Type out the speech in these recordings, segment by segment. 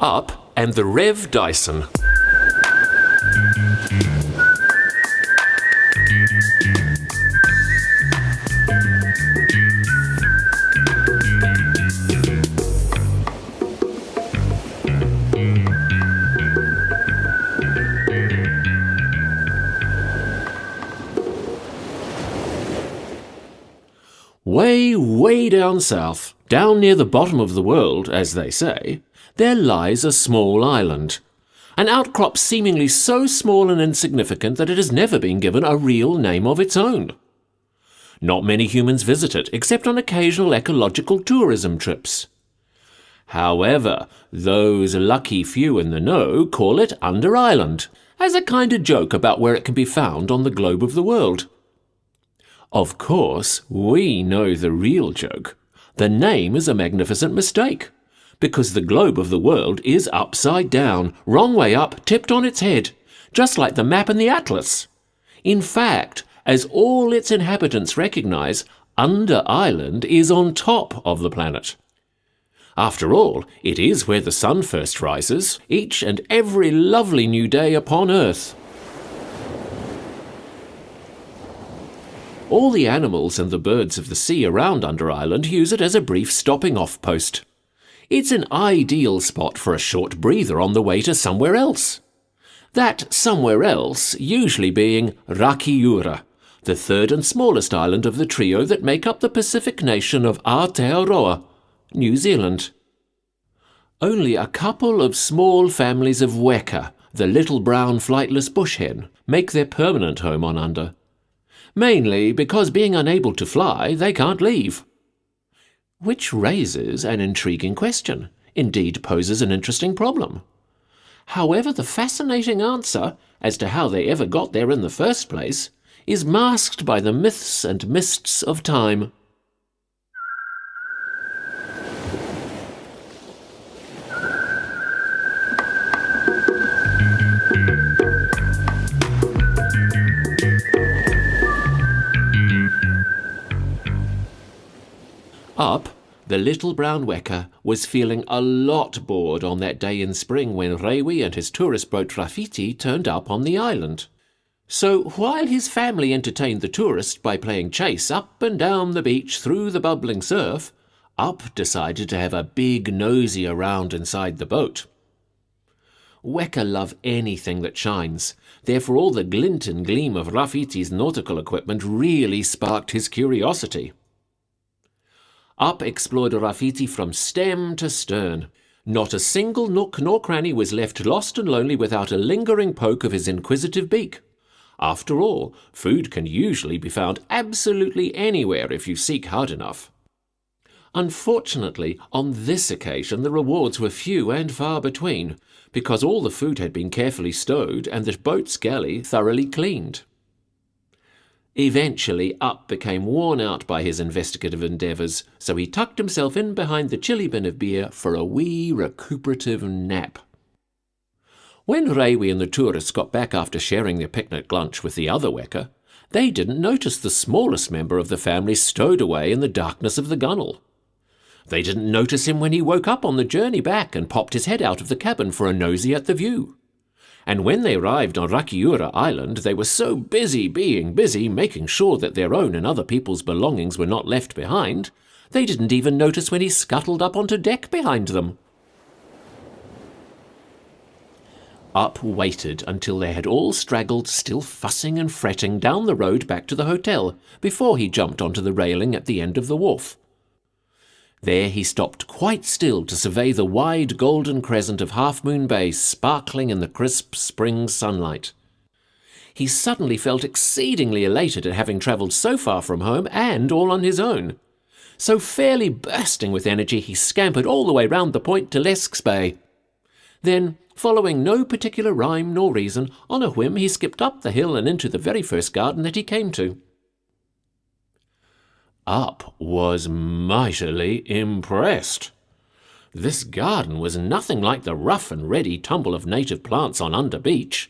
Up and the Rev Dyson. Way down south, down near the bottom of the world, as they say, there lies a small island. An outcrop seemingly so small and insignificant that it has never been given a real name of its own. Not many humans visit it, except on occasional ecological tourism trips. However, those lucky few in the know call it Unda Island, as a kind of joke about where it can be found on the globe of the world. Of course, we know the real joke. The name is a magnificent mistake, because the globe of the world is upside down, wrong way up, tipped on its head, just like the map in the atlas. In fact, as all its inhabitants recognize, Unda Island is on top of the planet. After all, it is where the sun first rises, each and every lovely new day upon Earth. All the animals and the birds of the sea around Unda Island use it as a brief stopping-off post. It's an ideal spot for a short breather on the way to somewhere else. That somewhere else usually being Rakiura, the third and smallest island of the trio that make up the Pacific nation of Aotearoa, New Zealand. Only a couple of small families of Weka, the little brown flightless bush hen, make their permanent home on Unda. Mainly because being unable to fly, they can't leave. Which raises an intriguing question, indeed poses an interesting problem. However, the fascinating answer as to how they ever got there in the first place is masked by the myths and mists of time. Up, the little brown Weka was feeling a lot bored on that day in spring when Rewi and his tourist boat Rafiti turned up on the island. So while his family entertained the tourists by playing chase up and down the beach through the bubbling surf, Up decided to have a big nosy around inside the boat. Weka love anything that shines, therefore all the glint and gleam of Rafiti's nautical equipment really sparked his curiosity. Up explored Rafiti from stem to stern. Not a single nook nor cranny was left lost and lonely without a lingering poke of his inquisitive beak. After all, food can usually be found absolutely anywhere if you seek hard enough. Unfortunately, on this occasion the rewards were few and far between, because all the food had been carefully stowed and the boat's galley thoroughly cleaned. Eventually, Up became worn out by his investigative endeavours, so he tucked himself in behind the chilly bin of beer for a wee recuperative nap. When Rewi and the tourists got back after sharing their picnic lunch with the other Weka, they didn't notice the smallest member of the family stowed away in the darkness of the gunwale. They didn't notice him when he woke up on the journey back and popped his head out of the cabin for a nosy at the view. And when they arrived on Rakiura Island, they were so busy being busy, making sure that their own and other people's belongings were not left behind, they didn't even notice when he scuttled up onto deck behind them. Up waited until they had all straggled, still fussing and fretting, down the road back to the hotel, before he jumped onto the railing at the end of the wharf. There he stopped quite still to survey the wide golden crescent of Half Moon Bay sparkling in the crisp spring sunlight. He suddenly felt exceedingly elated at having travelled so far from home and all on his own. So fairly bursting with energy, he scampered all the way round the point to Lesques Bay. Then, following no particular rhyme nor reason, on a whim he skipped up the hill and into the very first garden that he came to. Up was mightily impressed. This garden was nothing like the rough and ready tumble of native plants on Unda Beach.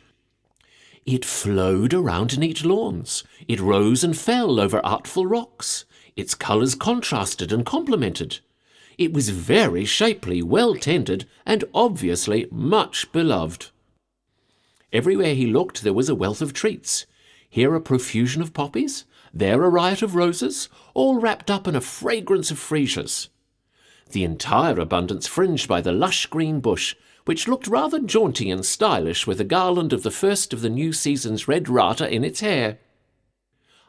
It flowed around neat lawns. It rose and fell over artful rocks. Its colours contrasted and complemented. It was very shapely, well tended, and obviously much beloved. Everywhere he looked there was a wealth of treats. Here a profusion of poppies, there a riot of roses, all wrapped up in a fragrance of freesias. The entire abundance fringed by the lush green bush, which looked rather jaunty and stylish with a garland of the first of the new season's red rata in its hair.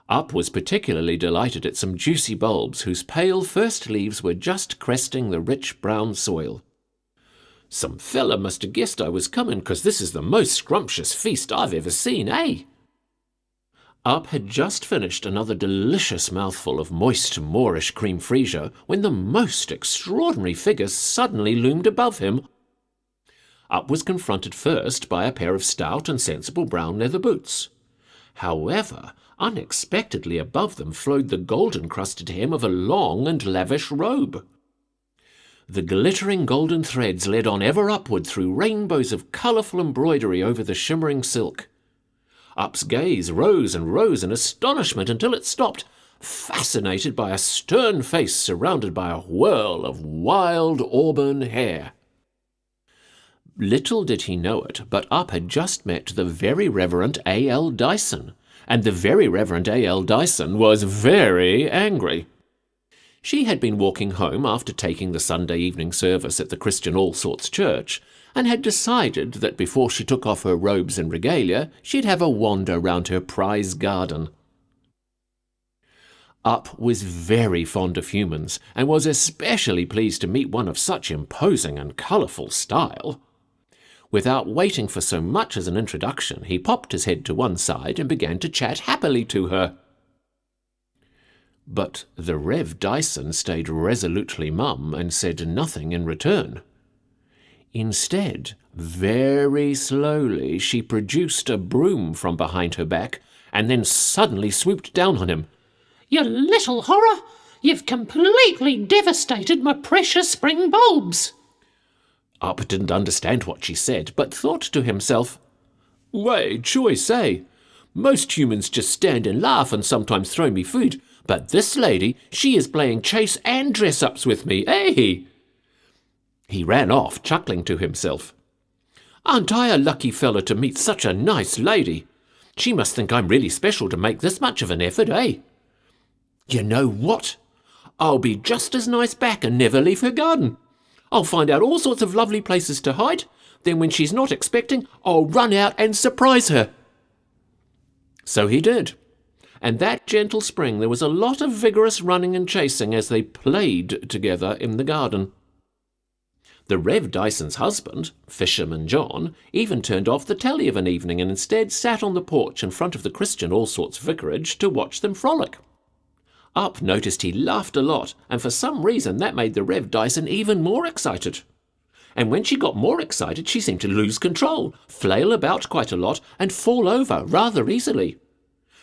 Up was particularly delighted at some juicy bulbs whose pale first leaves were just cresting the rich brown soil. "Some fella must have guessed I was coming, 'cause this is the most scrumptious feast I've ever seen, eh?" Up had just finished another delicious mouthful of moist Moorish cream freesia when the most extraordinary figure suddenly loomed above him. Up was confronted first by a pair of stout and sensible brown leather boots. However, unexpectedly above them flowed the golden-crusted hem of a long and lavish robe. The glittering golden threads led on ever upward through rainbows of colourful embroidery over the shimmering silk. Up's gaze rose and rose in astonishment until it stopped, fascinated by a stern face surrounded by a whirl of wild auburn hair. Little did he know it, but Up had just met the Very Reverend A.L. Dyson, and the Very Reverend A.L. Dyson was very angry. She had been walking home after taking the Sunday evening service at the Christian All Sorts Church, and had decided that before she took off her robes and regalia, she'd have a wander round her prize garden. Up was very fond of humans, and was especially pleased to meet one of such imposing and colourful style. Without waiting for so much as an introduction, he popped his head to one side and began to chat happily to her. But the Rev Dyson stayed resolutely mum and said nothing in return. Instead, very slowly, she produced a broom from behind her back and then suddenly swooped down on him. "You little horror! You've completely devastated my precious spring bulbs!" Up didn't understand what she said, but thought to himself, "Way, choice, eh? Most humans just stand and laugh and sometimes throw me food, but this lady, she is playing chase and dress-ups with me, eh?" He ran off, chuckling to himself. "Aren't I a lucky fella to meet such a nice lady? She must think I'm really special to make this much of an effort, eh? You know what? I'll be just as nice back and never leave her garden. I'll find out all sorts of lovely places to hide. Then when she's not expecting, I'll run out and surprise her." So he did. And that gentle spring there was a lot of vigorous running and chasing as they played together in the garden. The Rev Dyson's husband, Fisherman John, even turned off the telly of an evening and instead sat on the porch in front of the Christian All Sorts vicarage to watch them frolic. Up noticed he laughed a lot, and for some reason that made the Rev Dyson even more excited. And when she got more excited, she seemed to lose control, flail about quite a lot, and fall over rather easily.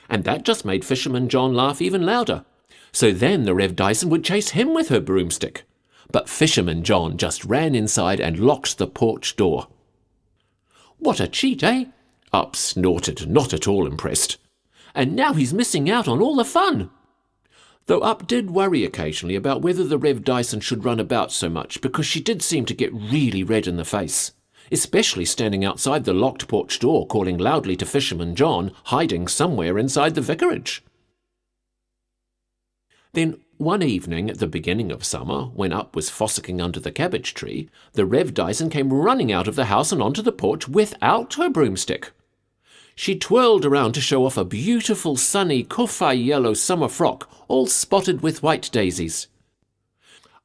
And that just made Fisherman John laugh even louder. So then the Rev Dyson would chase him with her broomstick. But Fisherman John just ran inside and locked the porch door. "What a cheat, eh?" Up snorted, not at all impressed. "And now he's missing out on all the fun." Though Up did worry occasionally about whether the Rev Dyson should run about so much, because she did seem to get really red in the face, especially standing outside the locked porch door calling loudly to Fisherman John, hiding somewhere inside the vicarage. Then one evening at the beginning of summer, when Up was fossicking under the cabbage tree, the Rev Dyson came running out of the house and onto the porch without her broomstick. She twirled around to show off a beautiful sunny kuffai yellow summer frock, all spotted with white daisies.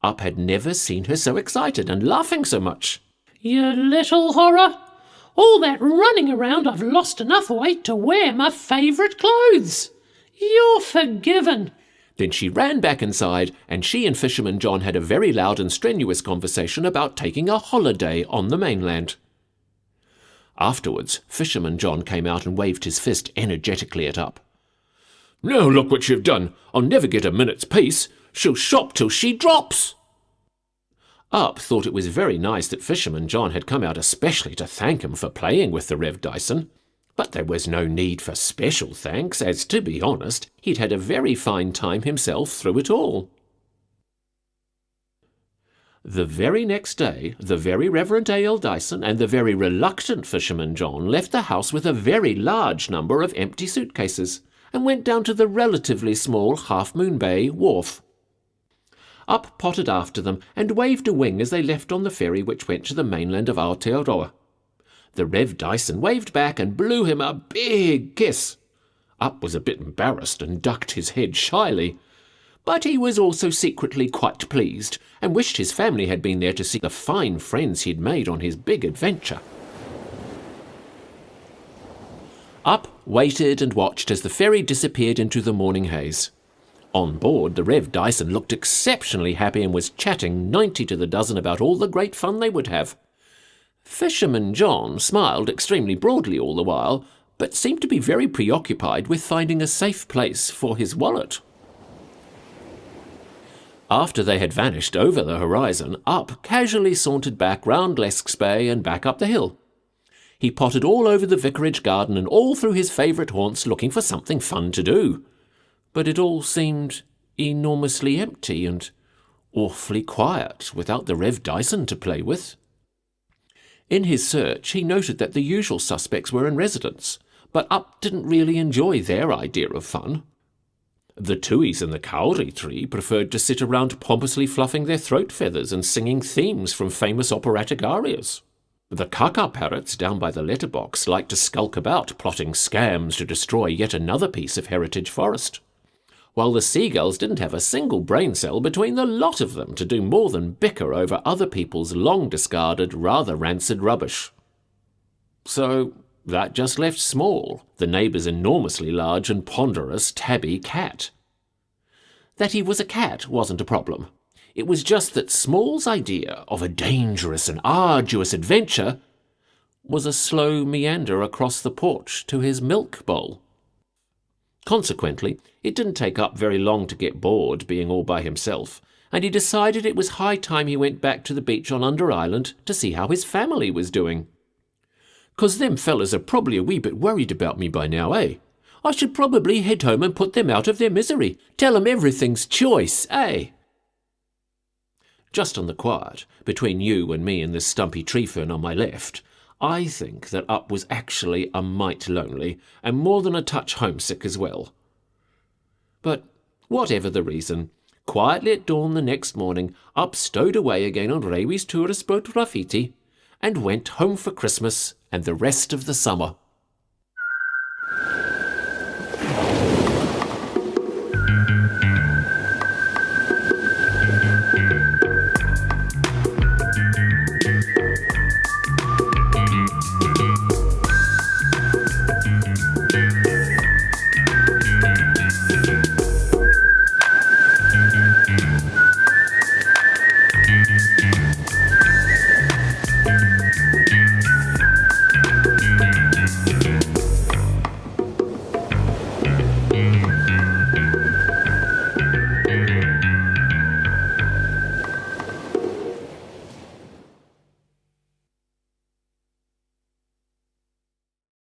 Up had never seen her so excited and laughing so much. "You little horror! All that running around, I've lost enough weight to wear my favourite clothes. You're forgiven." Then she ran back inside, and she and Fisherman John had a very loud and strenuous conversation about taking a holiday on the mainland. Afterwards, Fisherman John came out and waved his fist energetically at Up. "Now look what you've done. I'll never get a minute's peace. She'll shop till she drops." Up thought it was very nice that Fisherman John had come out especially to thank him for playing with the Rev Dyson. But there was no need for special thanks, as, to be honest, he'd had a very fine time himself through it all. The very next day, the very Reverend A.L. Dyson and the very reluctant Fisherman John left the house with a very large number of empty suitcases and went down to the relatively small Half Moon Bay wharf. Up pottered after them and waved a wing as they left on the ferry which went to the mainland of Aotearoa. The Rev Dyson waved back and blew him a big kiss. Up was a bit embarrassed and ducked his head shyly, but he was also secretly quite pleased and wished his family had been there to see the fine friends he'd made on his big adventure. Up waited and watched as the ferry disappeared into the morning haze. On board, the Rev Dyson looked exceptionally happy and was chatting 90 to the dozen about all the great fun they would have. Fisherman John smiled extremely broadly all the while, but seemed to be very preoccupied with finding a safe place for his wallet. After they had vanished over the horizon, Up casually sauntered back round Lesk's Bay and back up the hill. He pottered all over the vicarage garden and all through his favourite haunts looking for something fun to do. But it all seemed enormously empty and awfully quiet without the Rev Dyson to play with. In his search, he noted that the usual suspects were in residence, but Up didn't really enjoy their idea of fun. The tuis in the kauri tree preferred to sit around pompously fluffing their throat feathers and singing themes from famous operatic arias. The kaka parrots down by the letterbox liked to skulk about, plotting scams to destroy yet another piece of heritage forest, while the seagulls didn't have a single brain cell between the lot of them to do more than bicker over other people's long-discarded, rather rancid rubbish. So that just left Small, the neighbour's enormously large and ponderous tabby cat. That he was a cat wasn't a problem. It was just that Small's idea of a dangerous and arduous adventure was a slow meander across the porch to his milk bowl. Consequently, it didn't take Up very long to get bored being all by himself, and he decided it was high time he went back to the beach on Unda Island to see how his family was doing. "'Cause them fellas are probably a wee bit worried about me by now, eh? I should probably head home and put them out of their misery. Tell 'em everything's choice, eh?" Just on the quiet, between you and me and this stumpy tree fern on my left, I think that Up was actually a mite lonely, and more than a touch homesick as well. But whatever the reason, quietly at dawn the next morning, Up stowed away again on Rewi's tourist boat Rafiti, and went home for Christmas and the rest of the summer.